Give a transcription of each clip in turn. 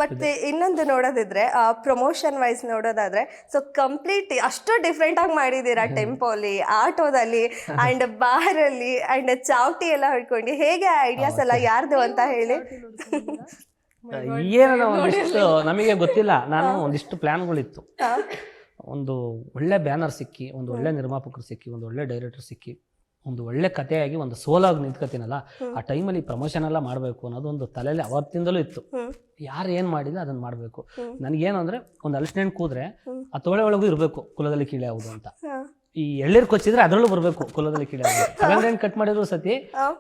ಮತ್ತೆ ಇನ್ನೊಂದು ನೋಡೋದಿದ್ರೆ promotion wise ನೋಡೋದಾದ್ರೆ ಸೊ ಕಂಪ್ಲೀಟ್ ಅಷ್ಟು ಡಿಫ್ರೆಂಟ್ ಆಗಿ ಮಾಡಿದ್ದೀರಾ ಟೆಂಪೋಲಿ ಆಟೋದಲ್ಲಿ ಅಂಡ್ ಬಾರಲ್ಲಿ ಅಂಡ್ ಚಾವಟಿ ಎಲ್ಲ ಹಿಡ್ಕೊಂಡು ಹೇಗೆ ಐಡಿಯಾಸ್ ಎಲ್ಲ ಯಾರ್ದು ಅಂತ ಹೇಳಿ ಏನೋ ಒಂದಿಷ್ಟು ನಮಗೆ ಗೊತ್ತಿಲ್ಲ. ನಾನು ಒಂದಿಷ್ಟು ಪ್ಲಾನ್ಗಳಿತ್ತು. ಒಂದು ಒಳ್ಳೆ ಬ್ಯಾನರ್ ಸಿಕ್ಕಿ, ಒಂದು ಒಳ್ಳೆ ನಿರ್ಮಾಪಕರು ಸಿಕ್ಕಿ, ಒಂದು ಒಳ್ಳೆ ಡೈರೆಕ್ಟರ್ ಸಿಕ್ಕಿ, ಒಂದು ಒಳ್ಳೆ ಕಥೆಯಾಗಿ ಒಂದು ಸೋಲಾಗಿ ನಿಂತ್ಕೊತೀನಲ್ಲ, ಆ ಟೈಮಲ್ಲಿ ಪ್ರಮೋಷನ್ ಎಲ್ಲ ಮಾಡಬೇಕು ಅನ್ನೋದು ಒಂದು ತಲೆಯಲ್ಲಿ ಅವತ್ತಿಂದಲೂ ಇತ್ತು. ಯಾರು ಏನು ಮಾಡಿಲ್ಲ ಅದನ್ನು ಮಾಡಬೇಕು. ನನಗೇನು ಅಂದರೆ ಒಂದು ಅಲಿಸ್ಟೆಂಟ್ ಕೂದ್ರೆ ಆ ತೋಳೆ ಒಳಗೂ ಇರಬೇಕು ಕುಲದಲ್ಲಿ ಕೀಳೆ ಯಾವುದು ಅಂತ. ಈ ಎಳ್ಳೀರು ಕೊಚ್ಚಿದ್ರೆ ಅದರಲ್ಲೂ ಬರಬೇಕು ಕುಲದಲ್ಲಿ ಕೀಳೆ ಯಾವುದು. ಕಲಂಗಡಿ ಕಟ್ ಮಾಡಿದ್ರು ಸತಿ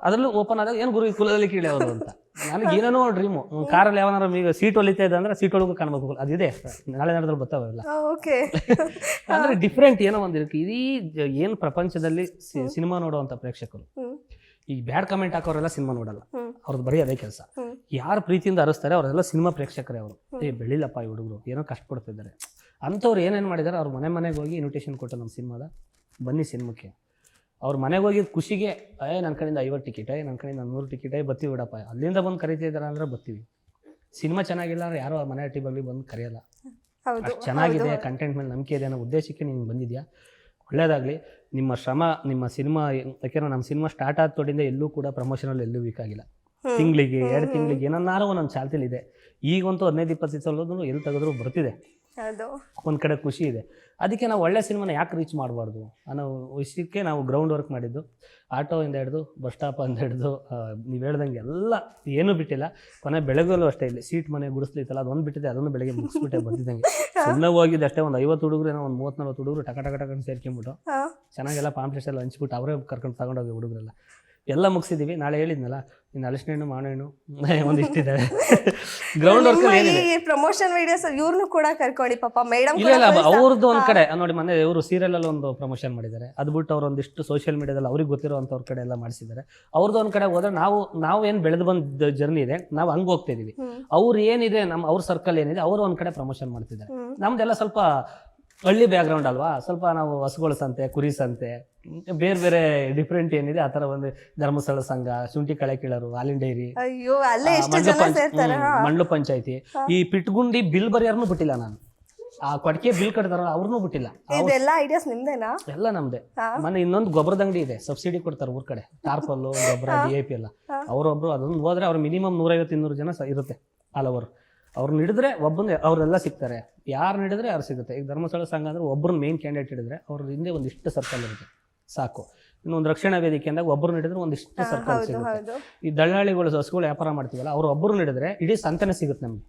ಅದರಲ್ಲೂ ಓಪನ್ ಆದಾಗ ಏನು ಗುರು ಕುಲದಲ್ಲಿ ಕೀಳೆ ಯಾವುದು ಅಂತ. ನನಗೆ ಏನೇನೋ ಡ್ರೀಮು. ಕಾರಲ್ಲಿ ಯಾವನಾರ ಈಗ ಸೀಟ್ ಹೊಲಿತಾ ಇದೆ ಅಂದ್ರೆ ಸೀಟ್ ಒಳಗೂ ಕಾಣಬೇಕು. ಅದಿದೆ, ನಾಳೆ ನಡೆದ್ರೆ ಬರ್ತಾವೆಲ್ಲ. ಅಂದ್ರೆ ಡಿಫ್ರೆಂಟ್ ಏನೋ ಒಂದಿರುತ್ತೆ. ಇದೀ ಏನು ಪ್ರಪಂಚದಲ್ಲಿ ಸಿನಿಮಾ ನೋಡುವಂಥ ಪ್ರೇಕ್ಷಕರು ಈ ಬ್ಯಾಡ್ ಕಮೆಂಟ್ ಹಾಕೋರೆಲ್ಲ ಸಿನಿಮಾ ನೋಡಲ್ಲ, ಅವ್ರದ್ದು ಬರೀ ಅದೇ ಕೆಲಸ. ಯಾರು ಪ್ರೀತಿಯಿಂದ ಅರಿಸ್ತಾರೆ ಅವರೆಲ್ಲ ಸಿನಿಮಾ ಪ್ರೇಕ್ಷಕರೇ. ಅವರು ಬೆಳಿಲ್ಲಪ್ಪ ಈ ಹುಡುಗರು ಏನೋ ಕಷ್ಟಪಡ್ತಿದ್ದಾರೆ ಅಂಥವ್ರು ಏನೇನು ಮಾಡಿದ್ದಾರೆ. ಅವ್ರ ಮನೆಗೆ ಹೋಗಿ ಇನ್ವಿಟೇಷನ್ ಕೊಟ್ಟು ನಮ್ಮ ಸಿನಿಮಾದ ಬನ್ನಿ ಸಿನಿಮಾಕ್ಕೆ. ಅವ್ರ ಮನೆಗೆ ಹೋಗಿ ಖುಷಿಗೆ ನನ್ನ ಕಡೆಯಿಂದ 50 ಟಿಕೆಟ್, ನನ್ನ ಕಡೆಯಿಂದ 100 ಟಿಕೆಟ್, ಬರ್ತೀವಿ ಬಿಡಪ್ಪ. ಅಲ್ಲಿಂದ ಬಂದು ಕರಿತಿದ್ದಾರೆ ಅಂದ್ರೆ ಬರ್ತೀವಿ. ಸಿನಿಮಾ ಚೆನ್ನಾಗಿಲ್ಲ ಅಂದ್ರೆ ಯಾರೋ ಮನೆ ಹಟ್ಟಿ ಬರಲಿ ಬಂದು ಕರೆಯಲ್ಲ. ಅಷ್ಟು ಚೆನ್ನಾಗಿದೆ, ಕಂಟೆಂಟ್ ಮೇಲೆ ನಂಬಿಕೆ ಇದೆ ಅನ್ನೋ ಉದ್ದೇಶಕ್ಕೆ ನೀನು ಬಂದಿದ್ಯಾ, ಒಳ್ಳೇದಾಗಲಿ. ನಿಮ್ಮ ಶ್ರಮ, ನಿಮ್ಮ ಸಿನಿಮಾ, ಯಾಕೆಂದ್ರೆ ನಮ್ಮ ಸಿನಿಮಾ ಸ್ಟಾರ್ಟ್ ಆದ ತೊಡಿಂದ ಎಲ್ಲೂ ಕೂಡ ಪ್ರಮೋಷನಲ್ಲಿ ಎಲ್ಲೂ ವೀಕ್ ಆಗಿಲ್ಲ. ತಿಂಗಳಿಗೆ 2 ತಿಂಗಳಿಗೆ ಏನನ್ನಾರು ಒಂದೊಂದು ಚಾಲ್ತಿಲಿದೆ. ಈಗಂತೂ 15-20 ಸಾವಿರ ಎಲ್ಲಿ ತೆಗೆದ್ರು ಬರ್ತಿದೆ. ಒಂದು ಕಡೆ ಖುಷಿ ಇದೆ. ಅದಕ್ಕೆ ನಾವು ಒಳ್ಳೆ ಸಿನಿಮಾನ ಯಾಕೆ ರೀಚ್ ಮಾಡಬಾರ್ದು ಅನ್ನೋ ವಿಷಯಕ್ಕೆ ನಾವು ಗ್ರೌಂಡ್ ವರ್ಕ್ ಮಾಡಿದ್ದು. ಆಟೋಯಿಂದ ಹಿಡಿದು ಬಸ್ ಸ್ಟಾಪಿಂದ ಹಿಡಿದು ನೀವು ಹೇಳ್ದಂಗೆ ಎಲ್ಲ ಏನೂ ಬಿಟ್ಟಿಲ್ಲ. ಕೊನೆ ಬೆಳಗ್ಗಲ್ಲೂ ಅಷ್ಟೇ ಇಲ್ಲಿ ಸೀಟ್ ಮನೆ ಗುಡಿಸ್ಲಿತ್ತಲ್ಲ ಅದೊಂದು ಬಿಟ್ಟಿದೆ, ಅದನ್ನು ಬೆಳಗ್ಗೆ ಮುಗಿಸ್ಬಿಟ್ಟೆ ಬಂದಿದ್ದಂಗೆ. ಸುಮ್ಮನೆ ಹೋಗಿದ್ದು ಅಷ್ಟೇ. ಒಂದು 50 ಹುಡುಗರು ಏನೋ ಒಂದು 30-40 ಹುಡುಗರು ಟಕ ಸೇರ್ಕೊಂಡ್ಬಿಟ್ಟು ಚೆನ್ನಾಗೆಲ್ಲ ಪಾಂಪ್ಲೆಟ್ಸ್ ಎಲ್ಲ ಹಂಚ್ಬಿಟ್ಟು ಅವರೇ ಕರ್ಕೊಂಡು ತಗೊಂಡೋಗಿ ಹುಡುಗರೆಲ್ಲ ಎಲ್ಲ ಮುಗಿಸಿದ್ದೀವಿ. ನಾಳೆ ಹೇಳಿದ್ನಲ್ಲ ಇನ್ನು ಹಲಸಿನಣ್ಣು ಮಾವಿನಣ್ಣು ಒಂದಿಷ್ಟಿದ್ದಾವೆ. ಗ್ರೌಂಡ್ ವರ್ಕ್ ಪ್ರಮೋಷನ್ ವಿಡಿಯೋಸ್ ಇವ್ರನ್ನೂ ಕೂಡ ಕರ್ಕೊಳ್ಳಿ ಪಾಪ ಮೇಡಮ್. ಇಲ್ಲ ಅವ್ರದ್ದು ಒಂದು ಕಡೆ ನೋಡಿ, ಮೊನ್ನೆ ಇವರು ಸೀರಿಯಲಲ್ಲಿ ಒಂದು ಪ್ರಮೋಷನ್ ಮಾಡಿದ್ದಾರೆ. ಅದು ಬಿಟ್ಟು ಅವ್ರು ಒಂದಿಷ್ಟು ಸೋಷಿಯಲ್ ಮೀಡಿಯಾದಲ್ಲಿ ಅವ್ರಿಗೆ ಗೊತ್ತಿರೋಂಥವ್ರ ಕಡೆ ಎಲ್ಲ ಮಾಡಿಸಿದ್ದಾರೆ. ಅವ್ರದ್ದು ಒಂದು ಕಡೆ ಹೋದ್ರೆ ನಾವು ಏನು ಬೆಳೆದು ಬಂದ ಜರ್ನಿ ಇದೆ, ನಾವು ಹಂಗೆ ಹೋಗ್ತಿದ್ದೀವಿ. ಅವ್ರು ಏನಿದೆ ಅವ್ರ ಸರ್ಕಲ್ ಏನಿದೆ ಅವರು ಒಂದು ಕಡೆ ಪ್ರಮೋಷನ್ ಮಾಡ್ತಿದ್ದಾರೆ. ನಮ್ದೆಲ್ಲ ಸ್ವಲ್ಪ ಹಳ್ಳಿ ಬ್ಯಾಕ್ಗ್ರೌಂಡ್ ಅಲ್ವಾ, ಸ್ವಲ್ಪ ನಾವು ಹಸುಗಳ ಸಂತೆ, ಕುರಿ ಸಂತೆ, ಬೇರೆ ಡಿಫ್ರೆಂಟ್ ಏನಿದೆ ಆ ಥರ ಒಂದು ಧರ್ಮಸ್ಥಳ ಸಂಘ, ಶುಂಠಿ ಕಳೆ ಕೀಳರು, ಹಾಲಿನ ಡೈರಿ, ಮಂಡ್ಲು ಪಂಚಾಯತಿ, ಈ ಪಿಟ್ಗುಂಡಿ ಬಿಲ್ ಬರಿಯಾರನ್ನು ಬಿಟ್ಟಿಲ್ಲ ನಾನು. ಆ ಕೊಡಕೆ ಬಿಲ್ ಕಟ್ತಾರಲ್ಲ ಅವ್ರನ್ನೂ ಬಿಟ್ಟಿಲ್ಲ. ಎಲ್ಲ ನಮ್ದೆ. ಮೊನ್ನೆ ಇನ್ನೊಂದು ಗೊಬ್ಬರದ ಅಂಗಡಿ ಇದೆ, ಸಬ್ಸಿಡಿ ಕೊಡ್ತಾರೆ ಊರ್ ಕಡೆ, ಟಾರ್ಪಲ್ಲು, ಗೊಬ್ಬರ, DIP ಎಲ್ಲ. ಅವರೊಬ್ರು ಅದೊಂದು ಹೋದ್ರೆ ಅವ್ರು ಮಿನಿಮಮ್ 150-200 ಜನ ಇರುತ್ತೆ ಆಲ್ ಓವರ್. ಅವ್ರನ್ನ ಹಿಡಿದ್ರೆ ಒಬ್ಬನ ಅವರೆಲ್ಲ ಸಿಗ್ತಾರೆ. ಯಾರು ಹಿಡಿದ್ರೆ ಯಾರು ಸಿಗುತ್ತೆ. ಈಗ ಧರ್ಮಸ್ಥಳ ಸಂಘ ಅಂದ್ರೆ ಒಬ್ಬರನ್ನ ಮೇನ್ ಕ್ಯಾಂಡಿಡೇಟ್ ಹಿಡಿದ್ರೆ ಅವ್ರ ಹಿಂದೆ ಒಂದಿಷ್ಟು ಸರ್ಕಲ್ ಇರುತ್ತೆ ಸಾಕು. ಇನ್ನೊಂದು ರಕ್ಷಣಾ ವೇದಿಕೆ ಅಂದಾಗ ಒಬ್ಬರನ್ನ ಹಿಡಿದ್ರೆ ಒಂದಿಷ್ಟು ಸರ್ಕಲ್ ಸಿಗುತ್ತೆ. ಈ ದಳ್ಳಾಳಿಗಳು ಹಸುಗಳು ವ್ಯಾಪಾರ ಮಾಡ್ತೀವಲ್ಲ ಅವ್ರು ಒಬ್ಬರನ್ನ ಹಿಡಿದ್ರೆ ಇಡೀ ಸಂತನೆ ಸಿಗುತ್ತೆ ನಮ್ಗೆ.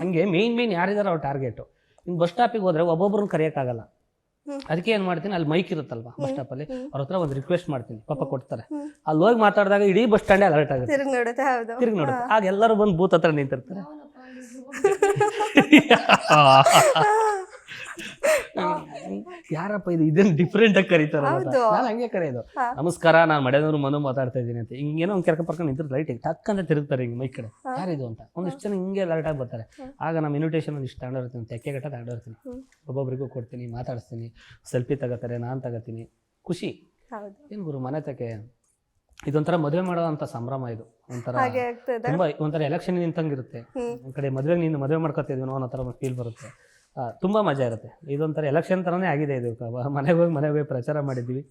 ಹಂಗೆ ಮೇನ್ ಯಾರಿದಾರೆ ಅವ್ರ ಟಾರ್ಗೆಟ್. ಇನ್ನು ಬಸ್ ಸ್ಟಾಪಿಗೆ ಹೋದ್ರೆ ಒಬ್ಬೊಬ್ಬರನ್ನ ಕರೆಯೋಕ್ಕಾಗಲ್ಲ. ಅದಕ್ಕೆ ಏನ್ ಮಾಡ್ತೀನಿ, ಅಲ್ಲಿ ಮೈಕ್ ಇರುತ್ತಲ್ವಾ ಬಸ್ ಸ್ಟಾಪ್ ಅಲ್ಲಿ, ಅವ್ರ ಹತ್ರ ಒಂದು ರಿಕ್ವೆಸ್ಟ್ ಮಾಡ್ತೀನಿ, ಪಾಪ ಕೊಡ್ತಾರೆ. ಅಲ್ಲಿ ಹೋಗಿ ಮಾತಾಡಿದಾಗ ಇಡೀ ಬಸ್ ಸ್ಟ್ಯಾಂಡೇ ಅಲರ್ಟ್ ಆಗುತ್ತೆ, ತಿರುಗಿ ನೋಡುತ್ತೆ. ಆಗ ಎಲ್ಲರೂ ಬಂದು ಬೂತ್ ಹತ್ರ ನಿಂತಿರ್ತಾರೆ. ಯಾರಪ್ಪ ಇದು, ಇದನ್ನ ಡಿಫ್ರೆಂಟ್ ಆಗಿ ಕರೀತಾರ. ನಾನು ಹಂಗೆ ಕರೆಯೋದು, ನಮಸ್ಕಾರ ನಾನು ಮಡೆನೂರು ಮನು ಮಾತಾಡ್ತಾ ಇದ್ದೀನಿ ಅಂತ. ಹಿಂಗೇನೋ ಒಂದು ಕರ್ಕೊಂಡು ನಿಂತಿರ್ತಾರೆ, ಲೈಟ್ ಟಕ್ ಅಂತ ತಿರುಗ್ತಾರೆ ಹಿಂಗೆ ಮೈಕ್ ಕಡೆ, ಯಾರಿದು ಅಂತ. ಒಂದಿಷ್ಟು ಜನ ಹಿಂಗೆ ಅಲರ್ಟ್ ಆಗಿ ಬರ್ತಾರೆ. ಆಗ ನಮ್ಮ ಇನ್ವಿಟೇಷನ್ ಒಂದಿಷ್ಟು ತಗೊಂಡಿರ್ತೀನಿ, ತೆಕ್ಕೆ ಗಟ್ಟ ತಗೊಂಡಿರ್ತೀನಿ, ಒಬ್ಬೊಬ್ರಿಗೂ ಕೊಡ್ತೀನಿ, ಮಾತಾಡಿಸ್ತೀನಿ, ಸೆಲ್ಫಿ ತಗೋತಾರೆ, ನಾನು ತಗೋತೀನಿ, ಖುಷಿ. ಏನು ಗುರು ಮನೆ ತಕ್ಕೆ ಇದೊಂಥರ ಮದುವೆ ಮಾಡೋವಂಥ ಸಂಭ್ರಮ. ಇದು ಒಂಥರ ತುಂಬಾ ಒಂಥರ ಎಲೆಕ್ಷನ್ ನಿಂತಂಗಿರುತ್ತೆ. ಒಂದ್ ಕಡೆ ಮದುವೆಗೆ ನೀನು ಮದುವೆ ಮಾಡ್ಕೊತಿದ್ವಿ ಅನ್ನೋ ಥರ ಒಂದು ಫೀಲ್ ಬರುತ್ತೆ. ತುಂಬಾ ಮಜಾ ಇರುತ್ತೆ. ಇದೊಂಥರ ಎಲೆಕ್ಷನ್ ಥರನೇ ಆಗಿದೆ ಇದು. ಮನೆಗೆ ಹೋಗಿ ಪ್ರಚಾರ ಮಾಡಿದ್ವಿ,